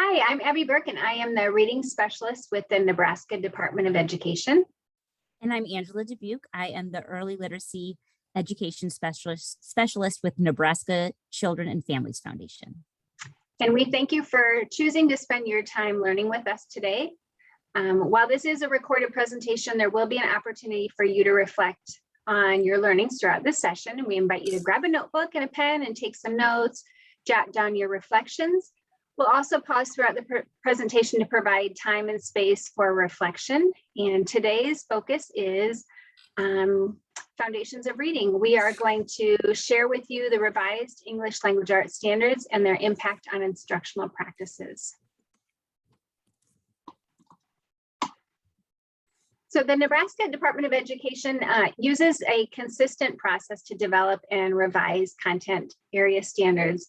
Hi, I'm Abby Burke, and I am the reading specialist with the Nebraska Department of Education. And I'm Angela Dubuque. I am the early literacy education specialist with Nebraska Children and Families Foundation. And we thank you for choosing to spend your time learning with us today. While this is a recorded presentation, there will be an opportunity for you to reflect on your learnings throughout this session. And we invite you to grab a notebook and a pen and take some notes, jot down your reflections. We'll also pause throughout the presentation to provide time and space for reflection. And today's focus is Foundations of Reading. We are going to share with you the revised English language arts standards and their impact on instructional practices. So the Nebraska Department of Education uses a consistent process to develop and revise content area standards.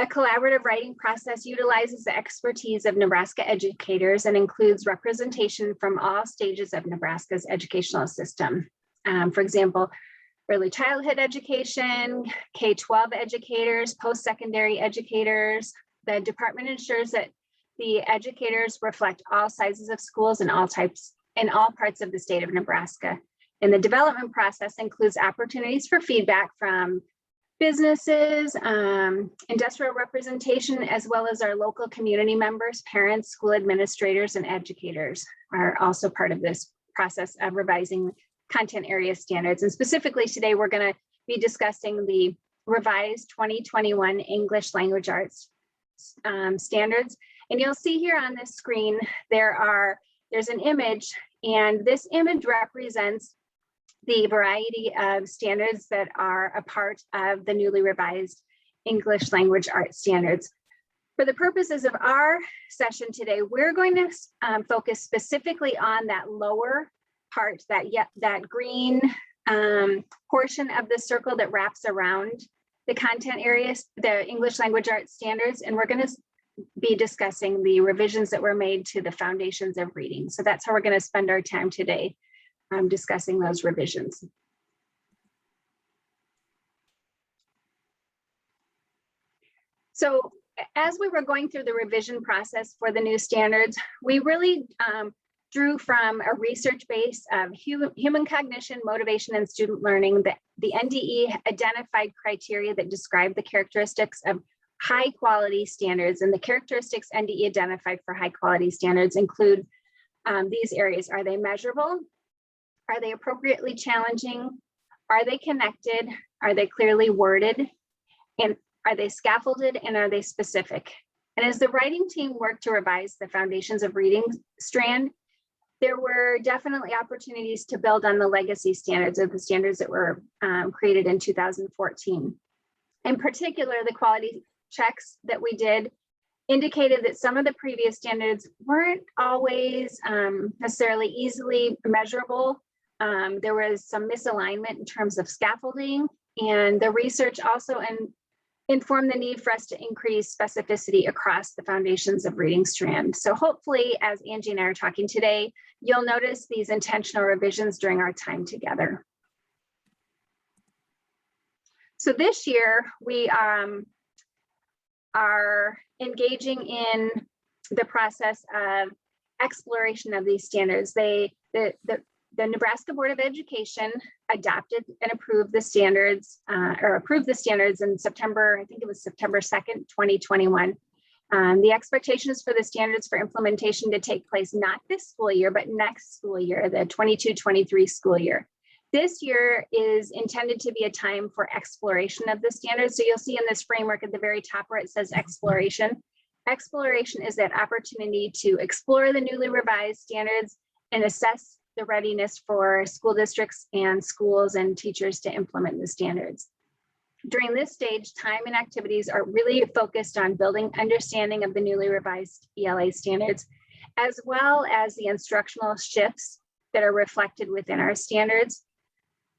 A collaborative writing process utilizes the expertise of Nebraska educators and includes representation from all stages of Nebraska's educational system. For example, early childhood education, K-12 educators, post-secondary educators. The department ensures that the educators reflect all sizes of schools and all parts of the state of Nebraska. And the development process includes opportunities for feedback from businesses, industrial representation, as well as our local community members, parents, school administrators, and educators are also part of this process of revising content area standards. And specifically today, we're going to be discussing the revised 2021 English language arts standards. And you'll see here on this screen, there's an image, and this image represents the variety of standards that are a part of the newly revised English language arts standards. For the purposes of our session today, we're going to focus specifically on that lower part, that green portion of the circle that wraps around the content areas, the English language arts standards, and we're going to be discussing the revisions that were made to the Foundations of Reading. So that's how we're going to spend our time today. Discussing those revisions. So as we were going through the revision process for the new standards, we really drew from a research base of human cognition, motivation, and student learning. The NDE identified criteria that describe the characteristics of high quality standards, and the characteristics NDE identified for high quality standards include these areas. Are they measurable? Are they appropriately challenging? Are they connected? Are they clearly worded? And are they scaffolded, and are they specific? And as the writing team worked to revise the Foundations of Reading strand, there were definitely opportunities to build on the legacy standards, of the standards that were created in 2014. In particular, the quality checks that we did indicated that some of the previous standards weren't always necessarily easily measurable. There was some misalignment in terms of scaffolding, and the research also informed the need for us to increase specificity across the Foundations of Reading strand. So hopefully, as Angie and I are talking today, you'll notice these intentional revisions during our time together. So this year, we are engaging in the process of exploration of these standards. The Nebraska Board of Education adopted and approved the standards, in September, I think it was September 2nd, 2021. The expectation is for the standards for implementation to take place not this school year, but next school year, the 22-23 school year. This year is intended to be a time for exploration of the standards. So you'll see in this framework at the very top where it says exploration. Exploration is that opportunity to explore the newly revised standards and assess the readiness for school districts and schools and teachers to implement the standards. During this stage, time and activities are really focused on building understanding of the newly revised ELA standards, as well as the instructional shifts that are reflected within our standards.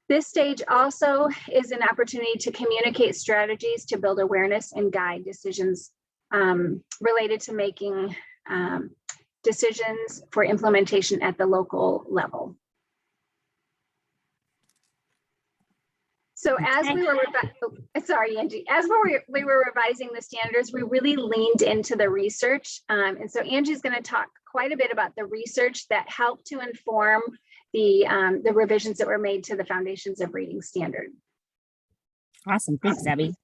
This stage also is an opportunity to communicate strategies to build awareness and guide decisions related to making decisions for implementation at the local level. So as Okay. we were, sorry, Angie, as we were revising the standards, we really leaned into the research. And so Angie's going to talk quite a bit about the research that helped to inform the revisions that were made to the Foundations of Reading standard. Awesome. Thanks, Abby.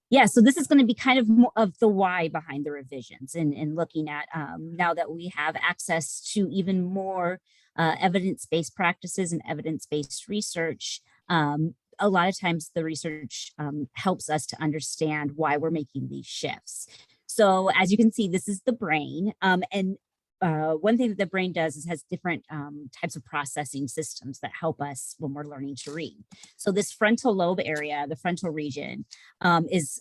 Yeah, so this is going to be kind of more of the why behind the revisions and looking at now that we have access to even more evidence-based practices and evidence-based research. A lot of times the research helps us to understand why we're making these shifts. So as you can see, this is the brain. And one thing that the brain does is has different types of processing systems that help us when we're learning to read. So this frontal lobe area, the frontal region, is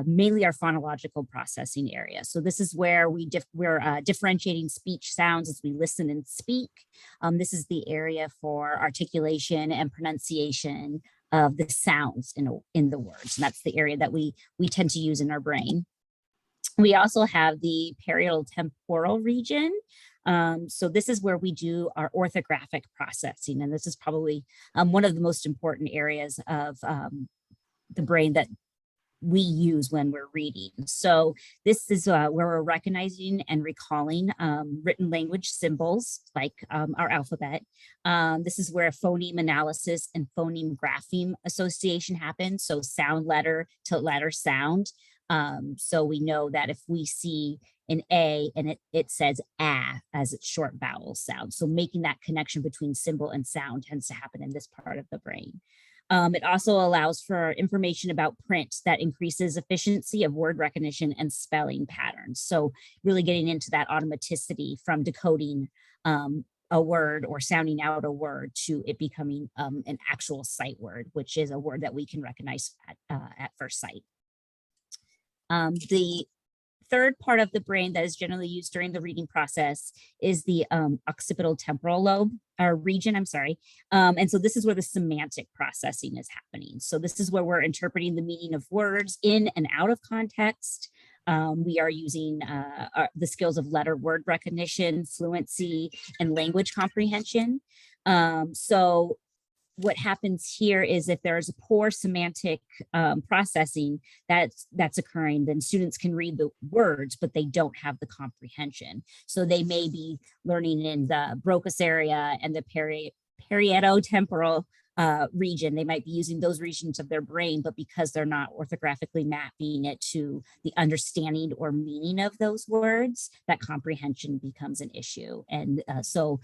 mainly our phonological processing area. So this is where we're differentiating speech sounds as we listen and speak. This is the area for articulation and pronunciation of the sounds in the words. And that's the area that we tend to use in our brain. We also have the parietal temporal region. So this is where we do our orthographic processing. And this is probably one of the most important areas of the brain that we use when we're reading. So this is where we're recognizing and recalling written language symbols like our alphabet. This is where phoneme analysis and phoneme grapheme association happens. So sound letter to letter sound. So we know that if we see an A and it says ah as its short vowel sound. So making that connection between symbol and sound tends to happen in this part of the brain. It also allows for information about print that increases efficiency of word recognition and spelling patterns. So really getting into that automaticity from decoding a word or sounding out a word to it becoming an actual sight word, which is a word that we can recognize at first sight. The third part of the brain that is generally used during the reading process is the occipital temporal lobe or region, I'm sorry. And so this is where the semantic processing is happening. So this is where we're interpreting the meaning of words in and out of context. We are using the skills of letter word recognition, fluency, and language comprehension. So what happens here is if there is a poor semantic processing that's occurring, then students can read the words, but they don't have the comprehension. So they may be learning in the Broca's area and the parieto-temporal region. They might be using those regions of their brain, but because they're not orthographically mapping it to the understanding or meaning of those words, that comprehension becomes an issue. And so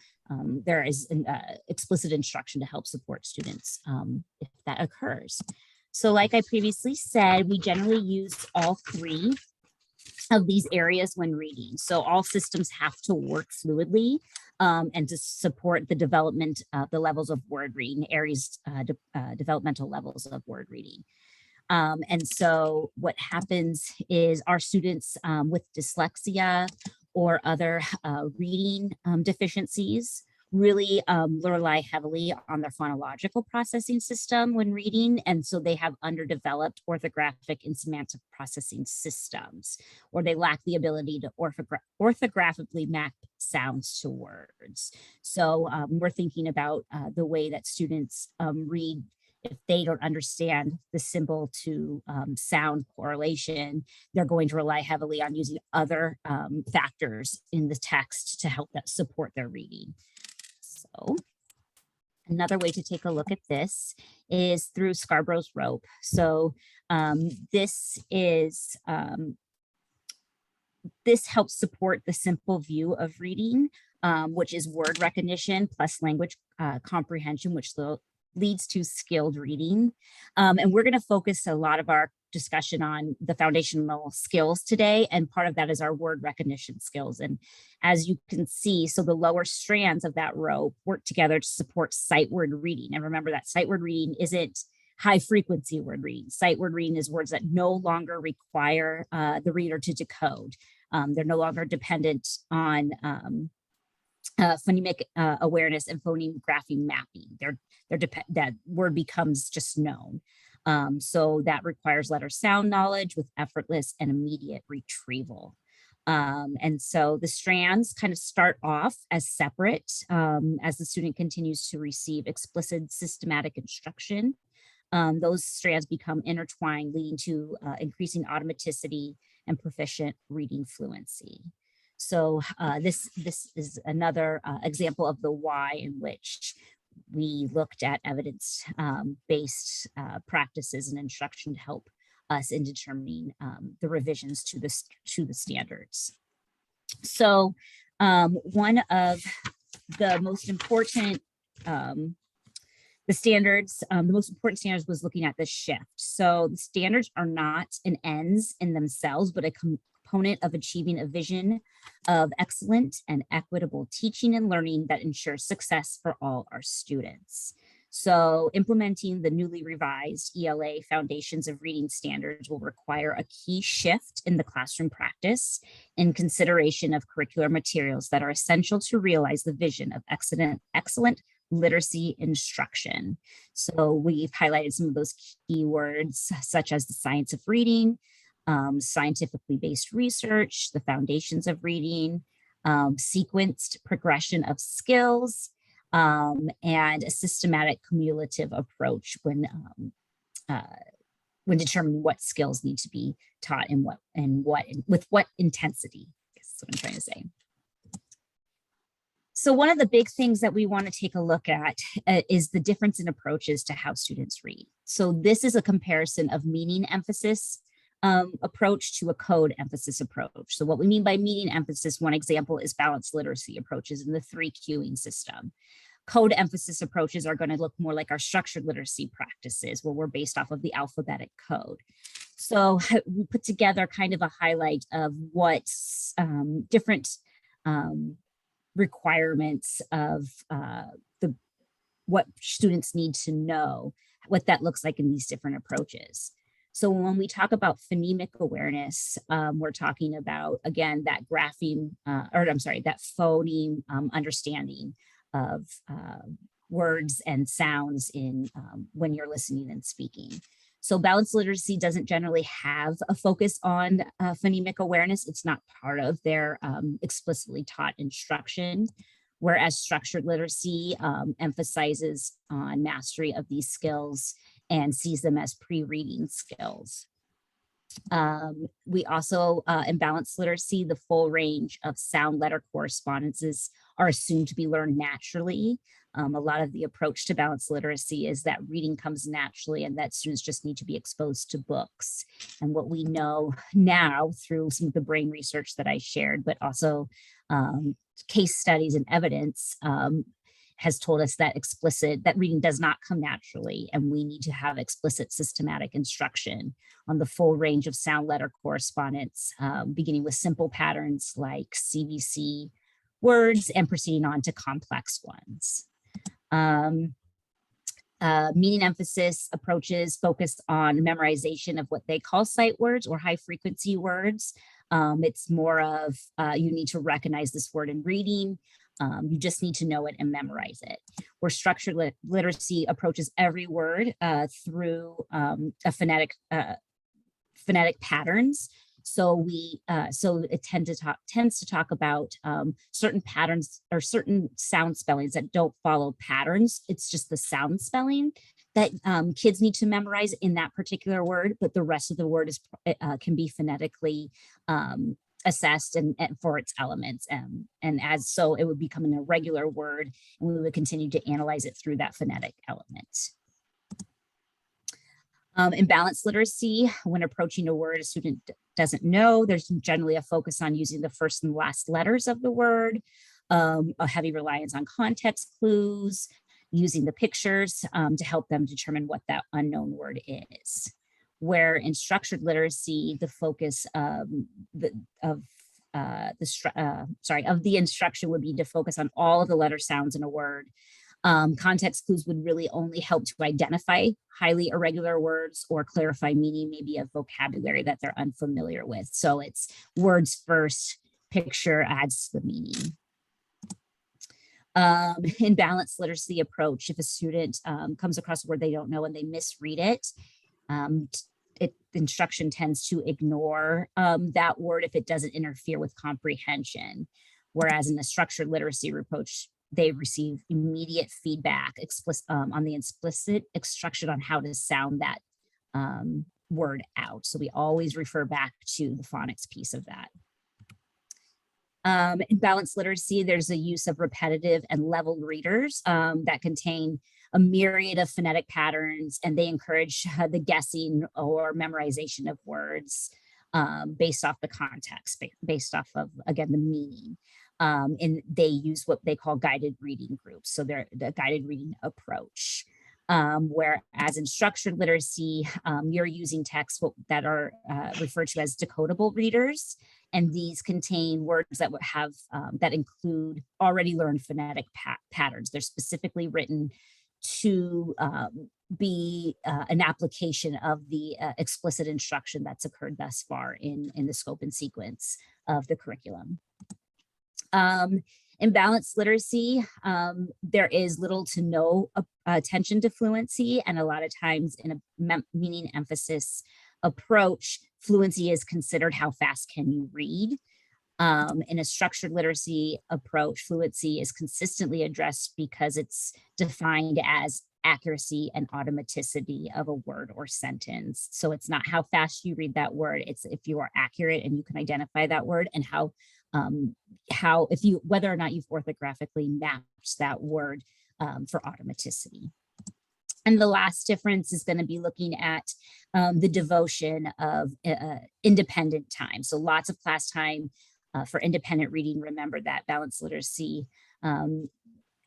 there is an explicit instruction to help support students if that occurs. So like I previously said, we generally use all three of these areas when reading. So all systems have to work fluidly and to support the development of the levels of word reading, areas, developmental levels of word reading. And so what happens is our students with dyslexia or other reading deficiencies really rely heavily on their phonological processing system when reading. And so they have underdeveloped orthographic and semantic processing systems, or they lack the ability to orthographically map sounds to words. So we're thinking about the way that students read. If they don't understand the symbol to sound correlation, they're going to rely heavily on using other factors in the text to help that support their reading. So another way to take a look at this is through Scarborough's rope. So this helps support the simple view of reading, which is word recognition plus language comprehension, which leads to skilled reading. And we're going to focus a lot of our discussion on the foundational skills today. And part of that is our word recognition skills. And as you can see, so the lower strands of that rope work together to support sight word reading. And remember that sight word reading isn't high frequency word reading. Sight word reading is words that no longer require the reader to decode. They're no longer dependent on phonemic awareness and phoneme grapheme mapping. That word becomes just known. So that requires letter sound knowledge with effortless and immediate retrieval. And so the strands kind of start off as separate as the student continues to receive explicit systematic instruction. those strands become intertwined, leading to increasing automaticity and proficient reading fluency. So this is another example of the why in which we looked at evidence-based practices and instruction to help us in determining the revisions to the standards. So one of the most important the most important standards was looking at the shift. So the standards are not an ends in themselves, but a component of achieving a vision of excellent and equitable teaching and learning that ensures success for all our students. So implementing the newly revised ELA Foundations of Reading Standards will require a key shift in the classroom practice in consideration of curricular materials that are essential to realize the vision of excellent literacy instruction. So we've highlighted some of those keywords such as the science of reading, scientifically based research, the foundations of reading, sequenced progression of skills, and a systematic cumulative approach when determining what skills need to be taught and with what intensity, is what I'm trying to say. So one of the big things that we want to take a look at is the difference in approaches to how students read. So this is a comparison of meaning emphasis approach to a code emphasis approach. So what we mean by meaning emphasis, one example is balanced literacy approaches in the 3 cueing system. Code emphasis approaches are going to look more like our structured literacy practices, where we're based off of the alphabetic code. So we put together kind of a highlight of what different requirements of what students need to know, what that looks like in these different approaches. So when we talk about phonemic awareness, we're talking about, again, that grapheme, that phoneme understanding of words and sounds in when you're listening and speaking. So balanced literacy doesn't generally have a focus on phonemic awareness. It's not part of their explicitly taught instruction, whereas structured literacy emphasizes on mastery of these skills and sees them as pre-reading skills. We also, in balanced literacy, the full range of sound letter correspondences are assumed to be learned naturally. A lot of the approach to balanced literacy is that reading comes naturally and that students just need to be exposed to books. And what we know now through some of the brain research that I shared, but also case studies and evidence has told us that reading does not come naturally, and we need to have explicit systematic instruction on the full range of sound letter correspondence, beginning with simple patterns like CVC words and proceeding on to complex ones. Meaning emphasis approaches focus on memorization of what they call sight words or high frequency words. It's more of you need to recognize this word in reading. You just need to know it and memorize it. Where structured literacy approaches every word through a phonetic patterns. So it tends to talk about certain patterns or certain sound spellings that don't follow patterns. It's just the sound spelling that kids need to memorize in that particular word, but the rest of the word can be phonetically assessed and for its elements. And as so it would become an irregular word, and we would continue to analyze it through that phonetic element. In balanced literacy, when approaching a word a student doesn't know, there's generally a focus on using the first and last letters of the word, a heavy reliance on context clues, using the pictures to help them determine what that unknown word is. Where in structured literacy, the focus of the instruction would be to focus on all of the letter sounds in a word. Context clues would really only help to identify highly irregular words or clarify meaning, maybe of vocabulary that they're unfamiliar with. So it's words first, picture adds to the meaning. In balanced literacy approach, if a student comes across a word they don't know and they misread it, instruction tends to ignore that word if it doesn't interfere with comprehension. Whereas in the structured literacy approach, they receive immediate feedback on the explicit instruction on how to sound that word out. So we always refer back to the phonics piece of that. In balanced literacy, there's a use of repetitive and leveled readers that contain a myriad of phonetic patterns, and they encourage the guessing or memorization of words based off the context, based off of, again, the meaning. And they use what they call guided reading groups. So they're the guided reading approach. Whereas in structured literacy, you're using texts that are referred to as decodable readers. And these contain words that would have, that include already learned phonetic patterns. They're specifically written to be an application of the explicit instruction that's occurred thus far in the scope and sequence of the curriculum. In balanced literacy, there is little to no attention to fluency, and a lot of times in a meaning emphasis approach, fluency is considered how fast can you read. In a structured literacy approach, fluency is consistently addressed because it's defined as accuracy and automaticity of a word or sentence. So it's not how fast you read that word, it's if you are accurate and you can identify that word, and whether or not you've orthographically matched that word for automaticity. And the last difference is going to be looking at the devotion of independent time. So lots of class time for independent reading. Remember that balanced literacy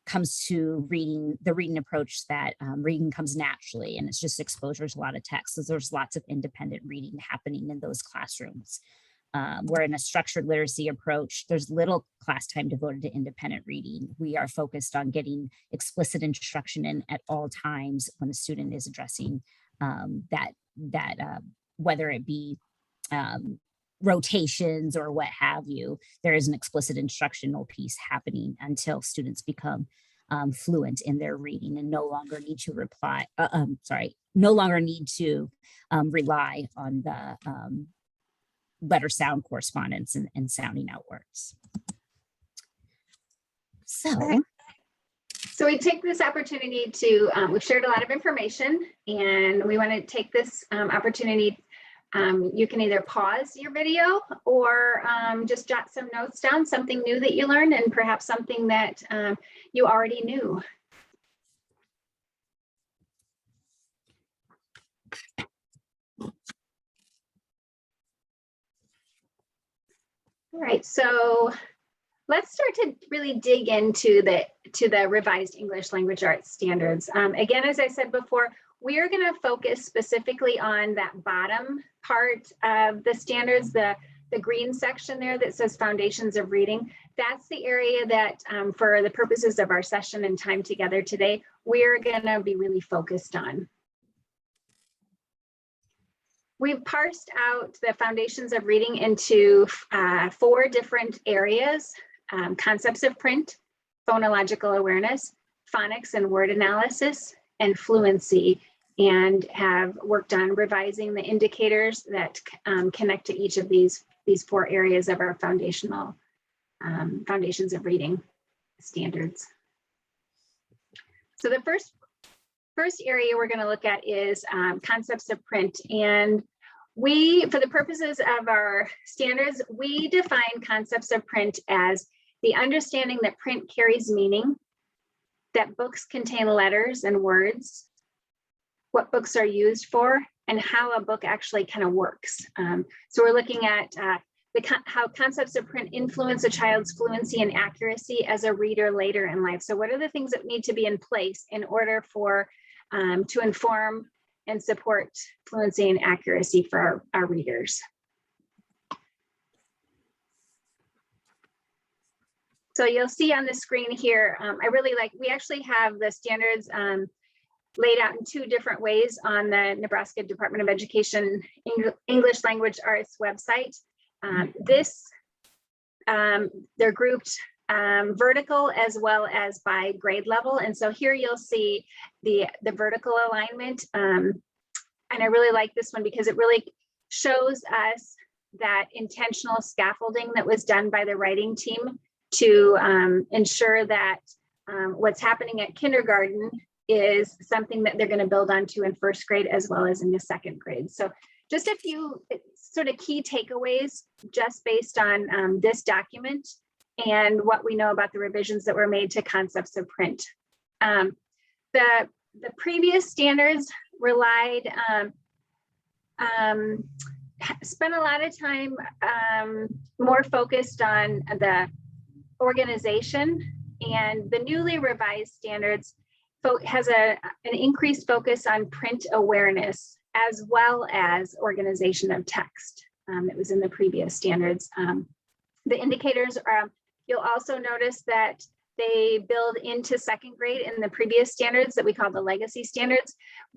comes to the reading approach that reading comes naturally, and it's just exposure to a lot of text. So there's lots of independent reading happening in those classrooms. Where in a structured literacy approach, there's little class time devoted to independent reading. We are focused on getting explicit instruction in at all times when a student is addressing whether it be rotations or what have you, there is an explicit instructional piece happening until students become fluent in their reading and no longer need to rely on the letter sound correspondence and sounding out words. So we take this opportunity to, we've shared a lot of information, and we want to take this opportunity. You can either pause your video or just jot some notes down, something new that you learned, and perhaps something that you already knew. All right, so let's start to really dig into the revised English language arts standards. Again, as I said before, we are going to focus specifically on that bottom part of the standards, the green section there that says foundations of reading. That's the area that for the purposes of our session and time together today, we're going to be really focused on. We've parsed out the foundations of reading into 4 different areas: concepts of print, phonological awareness, phonics and word analysis, and fluency, and have worked on revising the indicators that connect to each of these 4 areas of our foundations of reading standards. So the first area we're going to look at is concepts of print. And for the purposes of our standards, we define concepts of print as the understanding that print carries meaning, that books contain letters and words, what books are used for, and how a book actually kind of works. So we're looking at how concepts of print influence a child's fluency and accuracy as a reader later in life. So what are the things that need to be in place in order for to inform and support fluency and accuracy for our readers? So you'll see on the screen here, we actually have the standards laid out in 2 different ways on the Nebraska Department of Education English Language Arts website. They're grouped vertical as well as by grade level. And so here you'll see the vertical alignment. And I really like this one because it really shows us that intentional scaffolding that was done by the writing team to ensure that what's happening at kindergarten is something that they're going to build onto in first grade as well as in the second grade. So just a few sort of key takeaways just based on this document and what we know about the revisions that were made to concepts of print. The previous standards relied, spent a lot of time more focused on the organization, and the newly revised standards has an increased focus on print awareness as well as organization of text. It was in the previous standards. The indicators are, you'll also notice that they build into second grade in the previous standards that we call the legacy standards.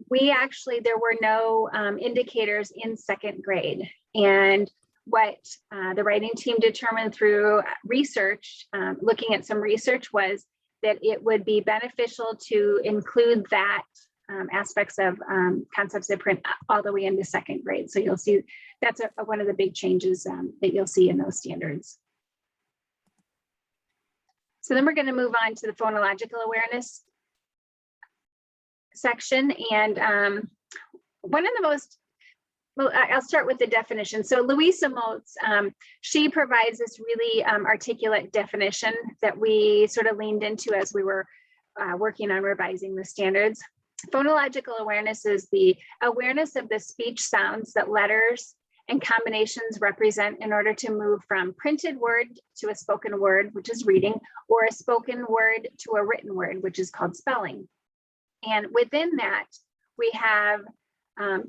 There were no indicators in second grade. And what the writing team determined through research, looking at some research, was that it would be beneficial to include that aspects of concepts of print all the way into second grade. So you'll see that's one of the big changes that you'll see in those standards. So then we're going to move on to the phonological awareness section. And one of the most, well, I'll start with the definition. So Louisa Motes, she provides this really articulate definition that we sort of leaned into as we were working on revising the standards. Phonological awareness is the awareness of the speech sounds that letters and combinations represent in order to move from printed word to a spoken word, which is reading, or a spoken word to a written word, which is called spelling. And within that, we have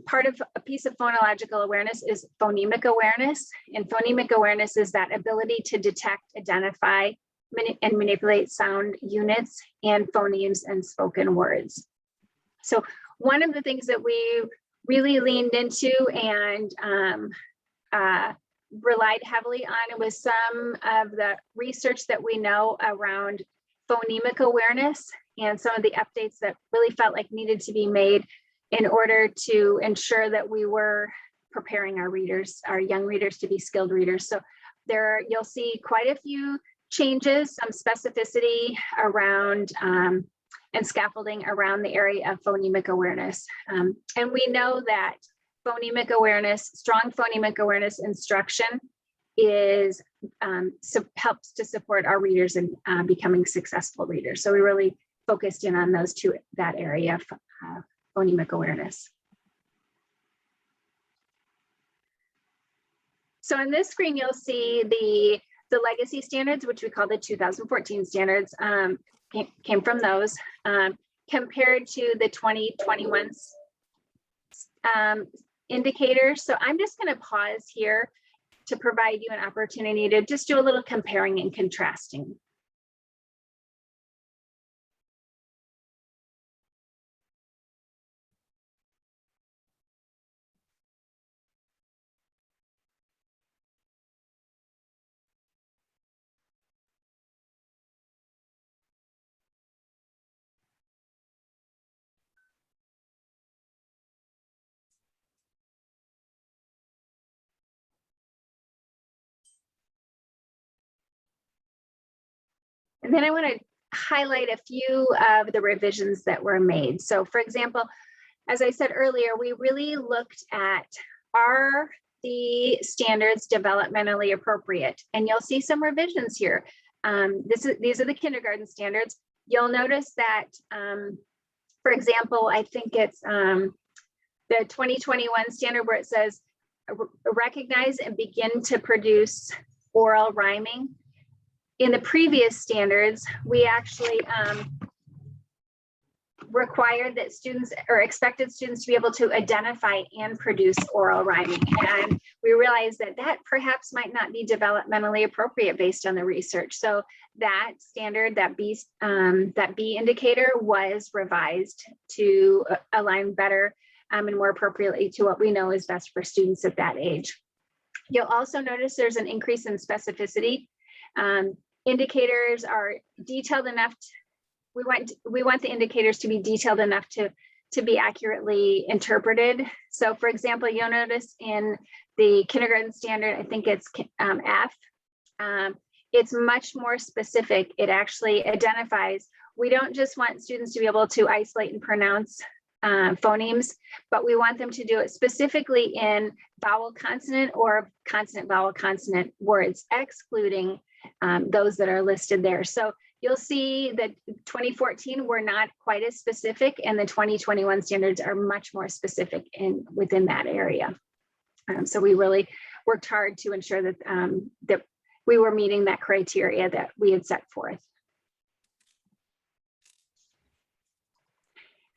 part of a piece of phonological awareness is phonemic awareness. And phonemic awareness is that ability to detect, identify, and manipulate sound units and phonemes and spoken words. So one of the things that we really leaned into and relied heavily on was some of the research that we know around phonemic awareness and some of the updates that really felt like needed to be made in order to ensure that we were preparing our readers, our young readers, to be skilled readers. So there you'll see quite a few changes, some specificity around and scaffolding around the area of phonemic awareness. And we know that phonemic awareness, strong phonemic awareness instruction is helps to support our readers in becoming successful readers. So we really focused in on that area of phonemic awareness. So on this screen, you'll see the legacy standards, which we call the 2014 standards, came from those, compared to the 2021 indicators. So I'm just going to pause here to provide you an opportunity to just do a little comparing and contrasting. And then I want to highlight a few of the revisions that were made. So for example, as I said earlier, we really looked at, are the standards developmentally appropriate? And you'll see some revisions here. These are the kindergarten standards. You'll notice that, for example, I think it's the 2021 standard where it says, recognize and begin to produce oral rhyming. In the previous standards, we actually required that students or expected students to be able to identify and produce oral rhyming. And we realized that that perhaps might not be developmentally appropriate based on the research. So that standard, that B indicator, was revised to align better and more appropriately to what we know is best for students at that age. You'll also notice there's an increase in specificity. Indicators are detailed enough. We want the indicators to be detailed enough to be accurately interpreted. So for example, you'll notice in the kindergarten standard, I think it's F, it's much more specific. It actually identifies we don't just want students to be able to isolate and pronounce phonemes, but we want them to do it specifically in vowel consonant or consonant vowel consonant words, excluding those that are listed there. So you'll see that 2014 were not quite as specific, and the 2021 standards are much more specific within that area. So we really worked hard to ensure that that we were meeting that criteria that we had set forth.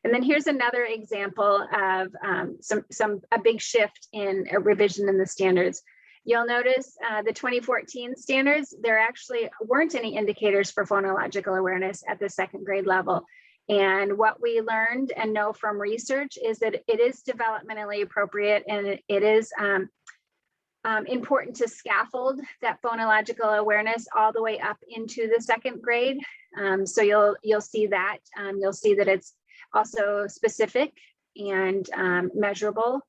And then here's another example of a big shift in a revision in the standards. You'll notice the 2014 standards, there actually weren't any indicators for phonological awareness at the second grade level. And what we learned and know from research is that it is developmentally appropriate, and it is important to scaffold that phonological awareness all the way up into the second grade. So you'll see that. You'll see that it's also specific and measurable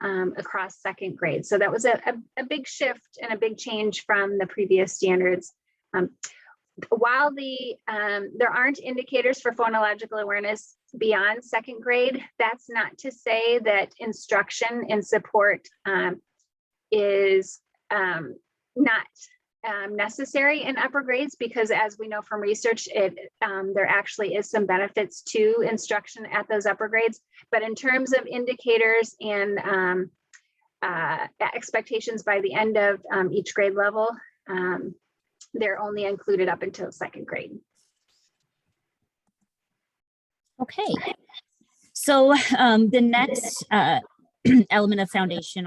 across second grade. So that was a big shift and a big change from the previous standards. While there aren't indicators for phonological awareness beyond second grade, that's not to say that instruction and support is not necessary in upper grades, because as we know from research, there actually is some benefits to instruction at those upper grades. But in terms of indicators and expectations by the end of each grade level, they're only included up until second grade. Okay, so the next element of foundations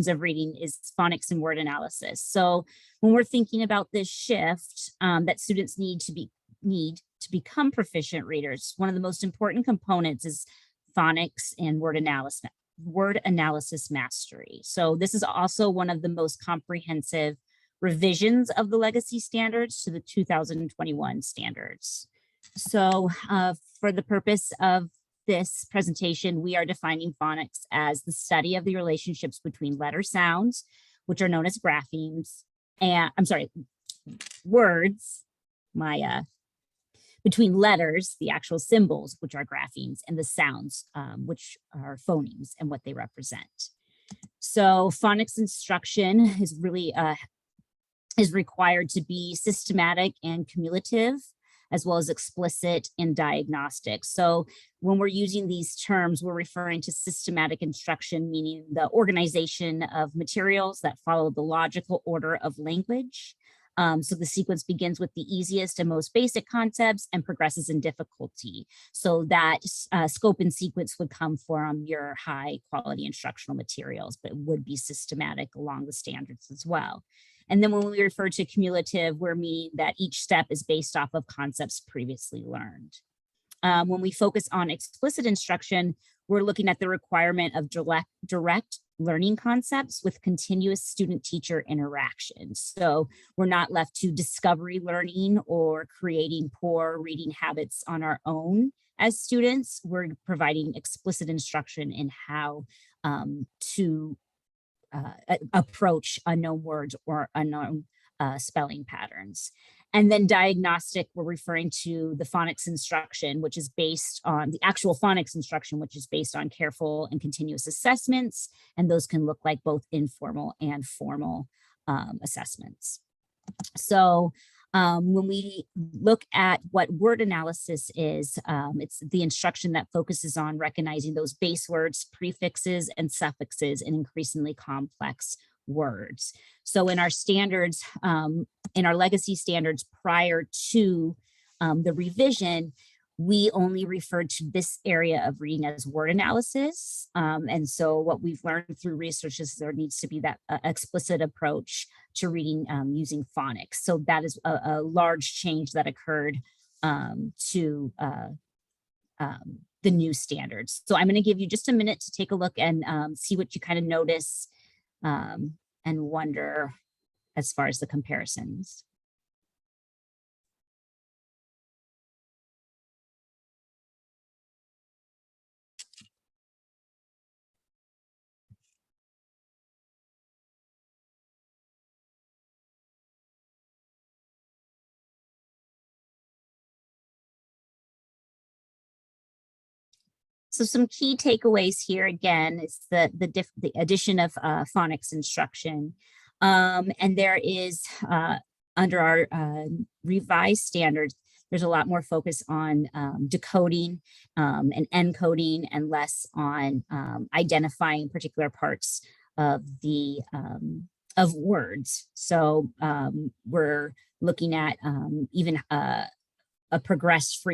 of reading is phonics and word analysis. So when we're thinking about this shift that students need to become proficient readers, one of the most important components is phonics and word analysis mastery. So this is also one of the most comprehensive revisions of the legacy standards to the 2021 standards. So for the purpose of this presentation, we are defining phonics as the study of the relationships between letter sounds, which are known as graphemes, and words, between letters, the actual symbols, which are graphemes, and the sounds, which are phonemes and what they represent. So phonics instruction is really is required to be systematic and cumulative, as well as explicit and diagnostic. So when we're using these terms, we're referring to systematic instruction, meaning the organization of materials that follow the logical order of language. So the sequence begins with the easiest and most basic concepts and progresses in difficulty. So that scope and sequence would come from your high quality instructional materials, but it would be systematic along the standards as well. And then when we refer to cumulative, we're meaning that each step is based off of concepts previously learned. When we focus on explicit instruction, we're looking at the requirement of direct learning concepts with continuous student-teacher interaction. So we're not left to discovery learning or creating poor reading habits on our own as students. We're providing explicit instruction in how to approach unknown words or unknown spelling patterns. And then diagnostic, we're referring to the phonics instruction, which is based on the actual phonics instruction, which is based on careful and continuous assessments. And those can look like both informal and formal assessments. So when we look at what word analysis is, it's the instruction that focuses on recognizing those base words, prefixes, and suffixes in increasingly complex words. So in our standards, in our legacy standards prior to the revision, we only referred to this area of reading as word analysis. And so what we've learned through research is there needs to be that explicit approach to reading using phonics. So that is a large change that occurred to the new standards. So I'm going to give you just a minute to take a look and see what you kind of notice and wonder as far as the comparisons. So some key takeaways here again is the addition of phonics instruction. And there is under our revised standards, there's a lot more focus on decoding and encoding and less on identifying particular parts of the of words. So we're looking at even a progressed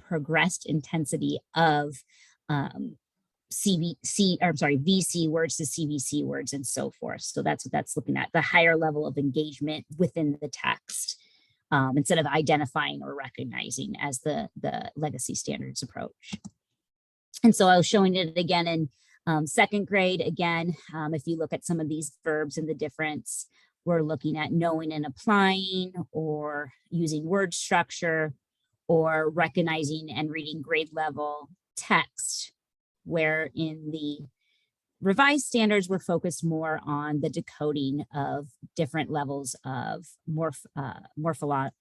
progressed intensity of VC words to CVC words and so forth. So that's what that's looking at, the higher level of engagement within the text instead of identifying or recognizing as the legacy standards approach. And so I was showing it again in second grade. Again, if you look at some of these verbs and the difference, we're looking at knowing and applying, or using word structure, or recognizing and reading grade level text, where in the revised standards, we're focused more on the decoding of different levels of morphology,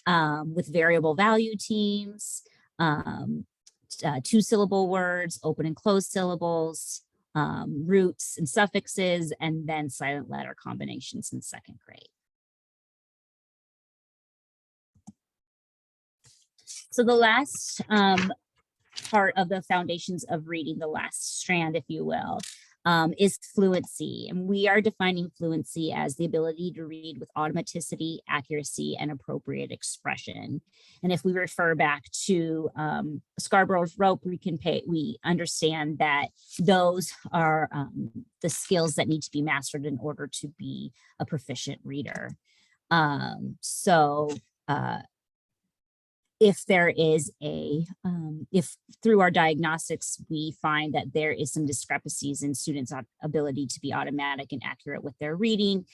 with variable value teams, two-syllable words, open and closed syllables, roots and suffixes, and then silent letter combinations in second grade. So the last part of the foundations of reading, the last strand, if you will, is fluency. And we are defining fluency as the ability to read with automaticity, accuracy, and appropriate expression. And if we refer back to Scarborough's rope, we understand that those are the skills that need to be mastered in order to be a proficient reader. If there is if through our diagnostics, we find that there is some discrepancies in students' ability to be automatic and accurate with their reading,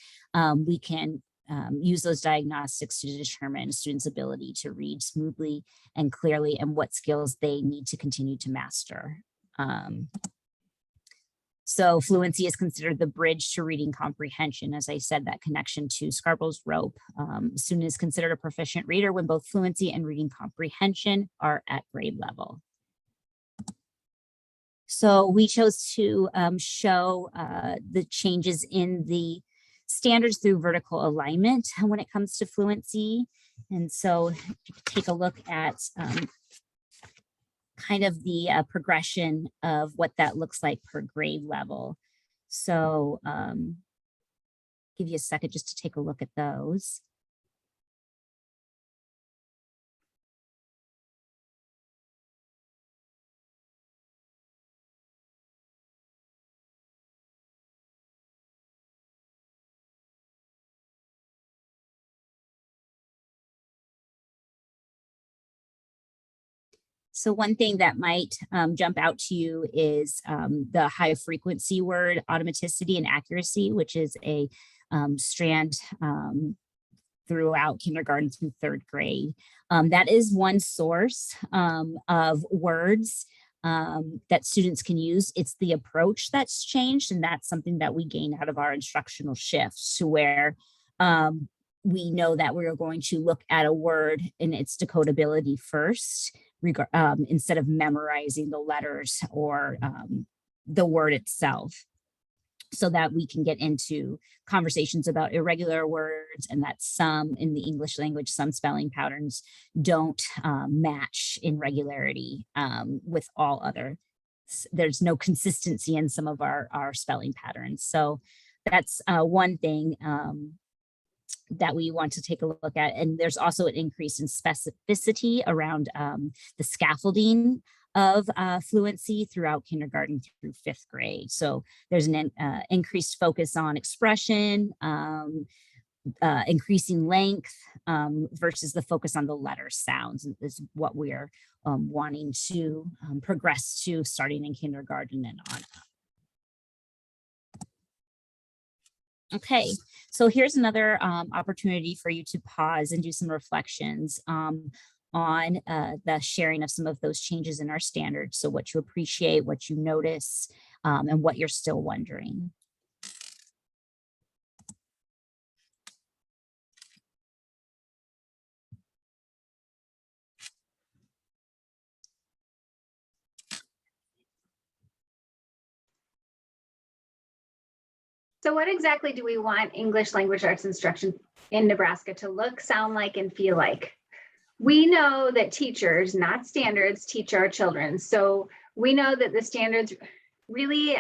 we can use those diagnostics to determine a student's ability to read smoothly and clearly and what skills they need to continue to master. So fluency is considered the bridge to reading comprehension. As I said, that connection to Scarborough's rope. A student is considered a proficient reader when both fluency and reading comprehension are at grade level. So we chose to show the changes in the standards through vertical alignment when it comes to fluency. And so if you could take a look at kind of the progression of what that looks like per grade level. So give you a second just to take a look at those. So one thing that might jump out to you is the high frequency word automaticity and accuracy, which is a strand throughout kindergarten through third grade. That is one source of words that students can use. It's the approach that's changed, and that's something that we gain out of our instructional shifts, to where we know that we're going to look at a word and its decodability first, instead of memorizing the letters or the word itself, so that we can get into conversations about irregular words, and that some in the English language, some spelling patterns don't match in regularity with all other. There's no consistency in some of our spelling patterns. So that's one thing that we want to take a look at. And there's also an increase in specificity around the scaffolding of fluency throughout kindergarten through fifth grade. So there's an increased focus on expression, increasing length versus the focus on the letter sounds is what we're wanting to progress to starting in kindergarten and on up. Okay, so here's another opportunity for you to pause and do some reflections on the sharing of some of those changes in our standards. So what you appreciate, what you notice, and what you're still wondering. So what exactly do we want English language arts instruction in Nebraska to look, sound like, and feel like? We know that teachers, not standards, teach our children. So we know that the standards really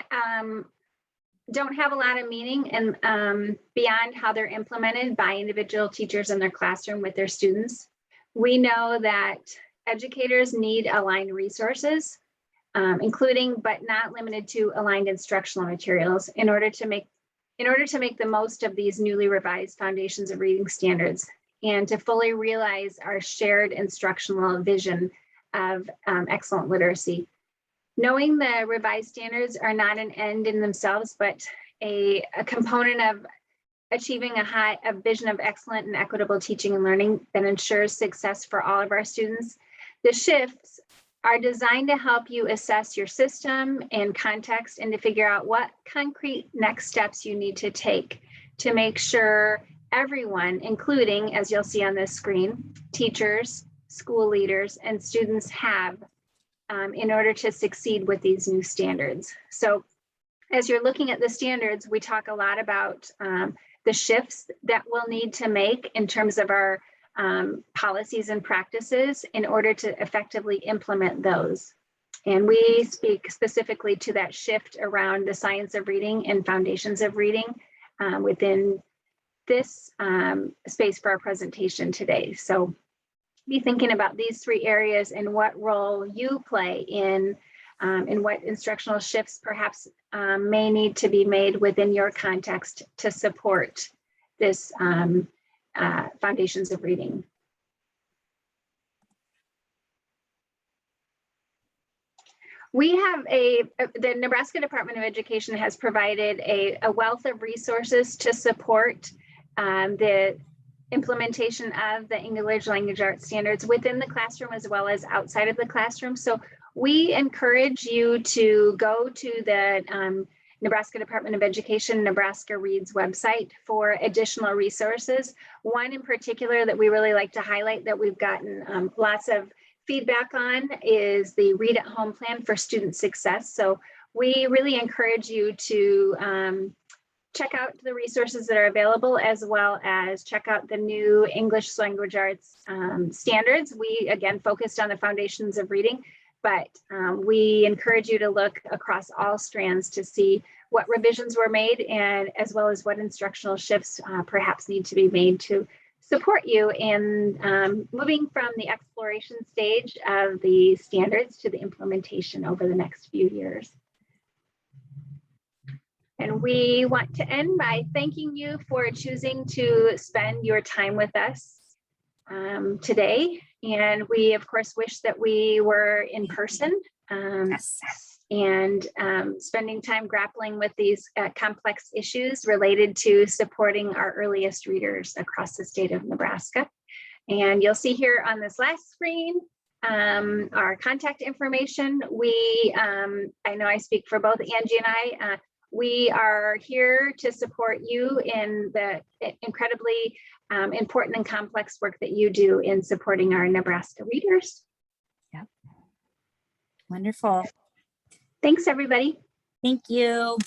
don't have a lot of meaning and beyond how they're implemented by individual teachers in their classroom with their students. We know that educators need aligned resources, including but not limited to aligned instructional materials in order to make the most of these newly revised foundations of reading standards and to fully realize our shared instructional vision of excellent literacy. Knowing the revised standards are not an end in themselves, but a component of achieving a vision of excellent and equitable teaching and learning that ensures success for all of our students. The shifts are designed to help you assess your system and context and to figure out what concrete next steps you need to take to make sure everyone, including, as you'll see on this screen, teachers, school leaders, and students have in order to succeed with these new standards. So as you're looking at the standards, we talk a lot about the shifts that we'll need to make in terms of our policies and practices in order to effectively implement those. And we speak specifically to that shift around the science of reading and foundations of reading within this space for our presentation today. So be thinking about these three areas and what role you play in what instructional shifts perhaps may need to be made within your context to support this foundations of reading. We have the Nebraska Department of Education has provided a wealth of resources to support the implementation of the English language arts standards within the classroom as well as outside of the classroom. So we encourage you to go to the Nebraska Department of Education, Nebraska Reads website for additional resources. One in particular that we really like to highlight that we've gotten lots of feedback on is the Read at Home plan for student success. So we really encourage you to check out the resources that are available as well as check out the new English language arts standards. We again focused on the foundations of reading, but we encourage you to look across all strands to see what revisions were made and as well as what instructional shifts perhaps need to be made to support you in moving from the exploration stage of the standards to the implementation over the next few years. And we want to end by thanking you for choosing to spend your time with us today. And we, of course, wish that we were in person and spending time grappling with these complex issues related to supporting our earliest readers across the state of Nebraska. And you'll see here on this last screen our contact information. I know I speak for both Angie and I. We are here to support you in the incredibly important and complex work that you do in supporting our Nebraska readers. Yep. Wonderful. Thanks, everybody. Thank you.